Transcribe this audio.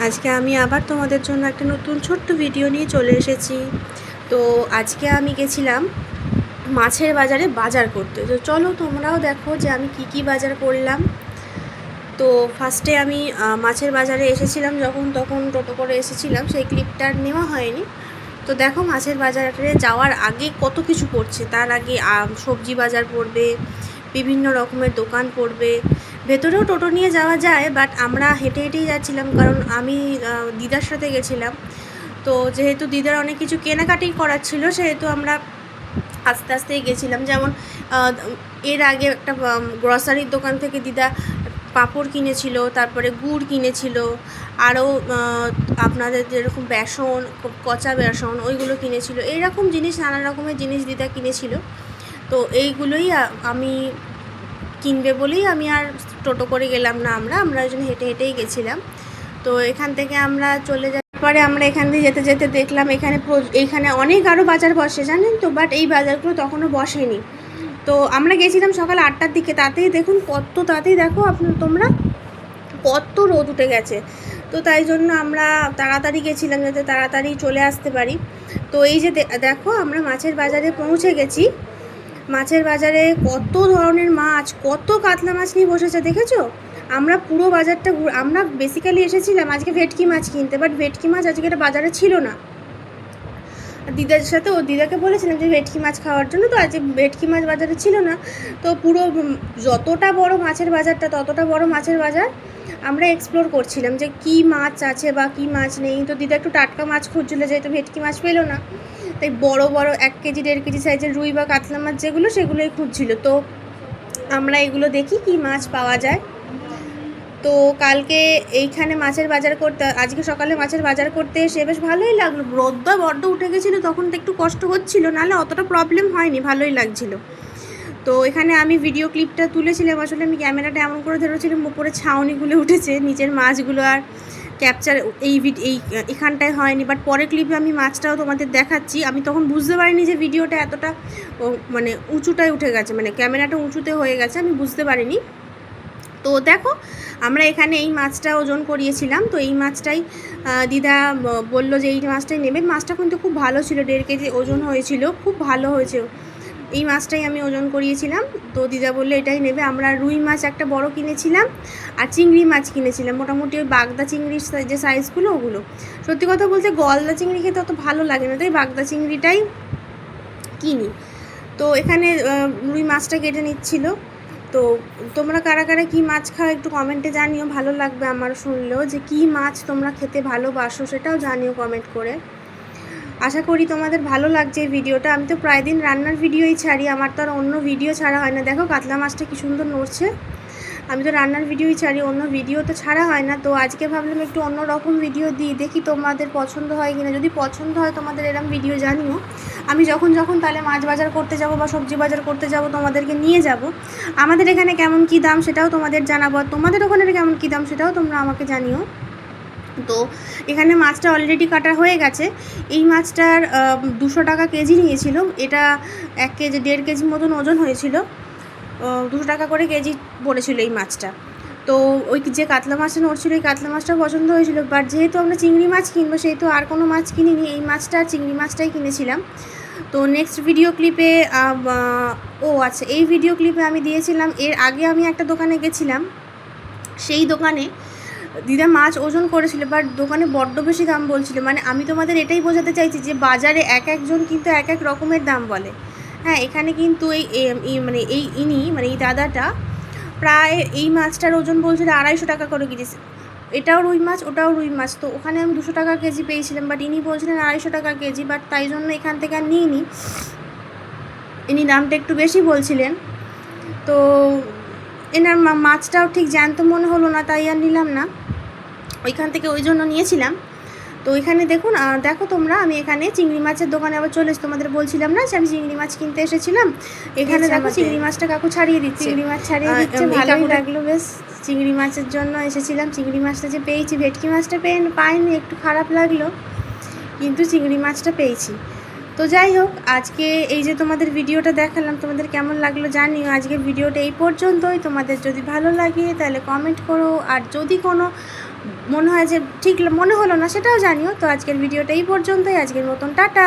আজকে আমি আবার তোমাদের জন্য একটা নতুন ছোট্ট ভিডিও নিয়ে চলে এসেছি। তো আজকে আমি গেছিলাম মাছের বাজারে বাজার করতে। তো চলো তোমরাও দেখো যে আমি কি বাজার করলাম। তো ফার্স্টে আমি মাছের বাজারে এসেছিলাম, তখন টোটো করে এসেছিলাম, সেই ক্লিপটা নেওয়া হয়নি। তো দেখো মাছের বাজারে যাওয়ার আগে কত কিছু পড়ছে। তার আগে সবজি বাজার পড়বে, বিভিন্ন রকমের দোকান পড়বে। ভেতরেও টোটো নিয়ে যাওয়া যায়, বাট আমরা হেঁটে হেঁটেই যাচ্ছিলাম, কারণ আমি দিদার সাথে গেছিলাম। তো যেহেতু দিদার অনেক কিছু কেনাকাটি করার ছিল, সেহেতু আমরা আস্তে আস্তেই গেছিলাম। যেমন এর আগে একটা গ্রসারির দোকান থেকে দিদা পাঁপড় কিনেছিল, তারপরে গুড় কিনেছিল, আরও আপনাদের যেরকম বেসন, পচা বেসন ওইগুলো কিনেছিল। এইরকম জিনিস, নানা রকমের জিনিস দিদা কিনেছিল। তো এইগুলোই আমি কিনবে বলেই আমি আর টোটো করে গেলাম না, আমরা ওই জন্য হেঁটে হেঁটেই গেছিলাম। তো এখান থেকে আমরা চলে যাওয়ার পরে আমরা এখান দিয়ে যেতে যেতে দেখলাম এইখানে অনেক আরও বাজার বসে, জানেন তো, বাট এই বাজারগুলো তখনও বসেনি। তো আমরা গেছিলাম সকাল 8টার দিকে, তাতেই দেখুন তাতেই দেখো তোমরা কত রোদ উঠে গেছে। তো তাই জন্য আমরা তাড়াতাড়ি গেছিলাম, যাতে তাড়াতাড়ি চলে আসতে পারি। তো এই যে দেখো আমরা মাছের বাজারে পৌঁছে গেছি। মাছের বাজারে কত ধরনের মাছ, কত কাতলা মাছ নিয়ে বসেছে, দেখেছো? আমরা পুরো বাজারটা আমরা বেসিক্যালি এসেছিলাম আজকে ভেটকি মাছ কিনতে, বাট ভেটকি মাছ আজকে এটা বাজারে ছিল না। দিদার সাথে দিদাকে বলেছিলাম যে ভেটকি মাছ খাওয়ার জন্য, তো আজকে ভেটকি মাছ বাজারে ছিল না। তো পুরো যতটা বড় মাছের বাজারটা ততটা বড় মাছের বাজার আমরা এক্সপ্লোর করছিলাম, যে কি মাছ আছে বা কি মাছ নেই। তো দিদা একটু টাটকা মাছ খুঁজছিল, যেহেতু ভেটকি মাছ পেলো না, তাই বড় বড় 1 কেজি 1.5 কেজি সাইজের রুই বা কাতলা মাছ যেগুলো, সেগুলোই খুঁজছিল। তো আমরা এগুলো দেখি কি মাছ পাওয়া যায়। তো কালকে এইখানে মাছের বাজার করতে, আজকে সকালে মাছের বাজার করতে এসে বেশ ভালোই লাগলো। রোদটা বড্ড উঠে গেছিলো, তখন তো একটু কষ্ট হচ্ছিল, নাহলে অতটা প্রবলেম হয়নি, ভালোই লাগছিল। তো এখানে আমি ভিডিও ক্লিপটা তুলেছিলাম, আসলে আমি ক্যামেরাটা এমন করে ধরেছিলাম উপরে ছাউনিগুলো উঠেছে, নিচের মাছগুলো আর ক্যাপচার এখানটায় হয়নি। বাট পরের ক্লিপে আমি মাছটাও তোমাদের দেখাচ্ছি। আমি তখন বুঝতে পারিনি যে ভিডিওটা এতটা মানে উঁচুটায় উঠে গেছে, মানে ক্যামেরাটা উঁচুতে হয়ে গেছে, আমি বুঝতে পারিনি। তো দেখো আমরা এখানে এই মাছটা ওজন করিয়েছিলাম। তো এই মাছটাই দিদা বলল যে এই মাছটাই নেবে। মাছটা কিন্তু খুব ভালো ছিল, 1.5 কেজি ওজন হয়েছিল, খুব ভালো হয়েছে। এই মাছটাই আমি ওজন করিয়েছিলাম। তো দিদা বললো এটাই নেবে। আমরা রুই মাছ একটা বড় কিনেছিলাম, আর চিংড়ি মাছ কিনেছিলাম, মোটামুটি ওই বাগদা চিংড়ির যে সাইজগুলো ওগুলো। সত্যি কথা বলতে গলদা চিংড়ি খেতে অত ভালো লাগে না, তাই বাগদা চিংড়িটাই কিনি। তো এখানে রুই মাছটা কেটে নিচ্ছিল। তো তোমরা কারা কারা কী মাছ খাও একটু কমেন্টে জানিও, ভালো লাগবে আমার শুনলেও, যে কী মাছ তোমরা খেতে ভালোবাসো সেটাও জানিও কমেন্ট করে। আশা করি তোমাদের ভালো লাগছে এই ভিডিওটা। আমি তো প্রায় দিন রান্নার ভিডিওই ছাড়ি, আমার তো আর অন্য ভিডিও ছাড়া হয় না। দেখো কাতলা মাছটা কী সুন্দর নড়ছে। আমি তো রান্নার ভিডিওই ছাড়ি, অন্য ভিডিও তো ছাড়া হয় না। তো আজকে ভাবলাম একটু অন্য রকম ভিডিও দিই, দেখি তোমাদের পছন্দ হয় কিনা। যদি পছন্দ হয় তোমাদের এরকম ভিডিও জানিও। আমি যখন তাহলে মাছ বাজার করতে যাব বা সবজি বাজার করতে যাব, তোমাদেরকে নিয়ে যাব। আমাদের এখানে কেমন কী দাম সেটাও তোমাদের জানাবো, আর তোমাদের ওখানে কেমন কী দাম সেটাও তোমরা আমাকে জানিও। তো এখানে মাছটা অলরেডি কাটা হয়ে গেছে। এই মাছটার 200 টাকা কেজি নিয়েছিল। এটা 1 কেজি 1.5 কেজি মতন ওজন হয়েছিল। 200 টাকা করে কেজি পড়েছিল এই মাছটা। তো ওই যে কাতলা মাছটা নড়ছিল, এই কাতলা মাছটাও পছন্দ হয়েছিল, বাট যেহেতু আমরা চিংড়ি মাছ কিনবো, সেহেতু আর কোনো মাছ কিনিনি, এই মাছটা আর চিংড়ি মাছটাই কিনেছিলাম। তো নেক্সট ভিডিও ক্লিপে আচ্ছা, এই ভিডিও ক্লিপে আমি দিয়েছিলাম, এর আগে আমি একটা দোকানে গেছিলাম, সেই দোকানে দিদা মাছ ওজন করেছিল, বাট দোকানে বড্ড বেশি দাম বলছিল। মানে আমি তোমাদের এটাই বোঝাতে চাইছি যে বাজারে একজন কিন্তু এক রকমের দাম বলে। হ্যাঁ, এখানে কিন্তু এই দাদাটা প্রায় এই মাছটার ওজন বলছিল 250 টাকা করে কেজি। এটাও রুই মাছ, ওটাও রুই মাছ। তো ওখানে আমি 200 টাকা কেজি পেয়েছিলাম, বাট ইনি বলছিলেন 250 টাকা কেজি। বাট তাই জন্য এখান থেকে আর নিইনি, ইনি দামটা একটু বেশি বলছিলেন। তো এনার মাছটাও ঠিক জ্যান্ত মনে হলো না, তাই আর নিলাম না, ওইখান থেকে ওই জন্য নিয়েছিলাম। তো এখানে দেখো তোমরা, আমি এখানে চিংড়ি মাছের দোকানে আবার চলে এসে, তোমাদের বলছিলাম না যে আমি চিংড়ি মাছ কিনতে এসেছিলাম। এখানে দেখো চিংড়ি মাছটা কাকু ছাড়িয়ে দিচ্ছে, চিংড়ি মাছ ছাড়িয়ে দিচ্ছে, ভালোই লাগলো বেশ। চিংড়ি মাছের জন্য এসেছিলাম, চিংড়ি মাছটা যে পেয়েছি, ভেটকি মাছটা পাইনি, একটু খারাপ লাগলো, কিন্তু চিংড়ি মাছটা পেয়েছি। তো যাই হোক, আজকে এই যে তোমাদের ভিডিওটা দেখালাম, তোমাদের কেমন লাগলো জানিও। আজকে ভিডিওটা এই পর্যন্তই। তোমাদের যদি ভালো লাগে তাহলে কমেন্ট করো, আর যদি কোনো মনে হয় যে ঠিক মনে হলো না সেটাও জানিও। তো আজকের ভিডিওটা এই পর্যন্তই, আজকের মতন টাটা।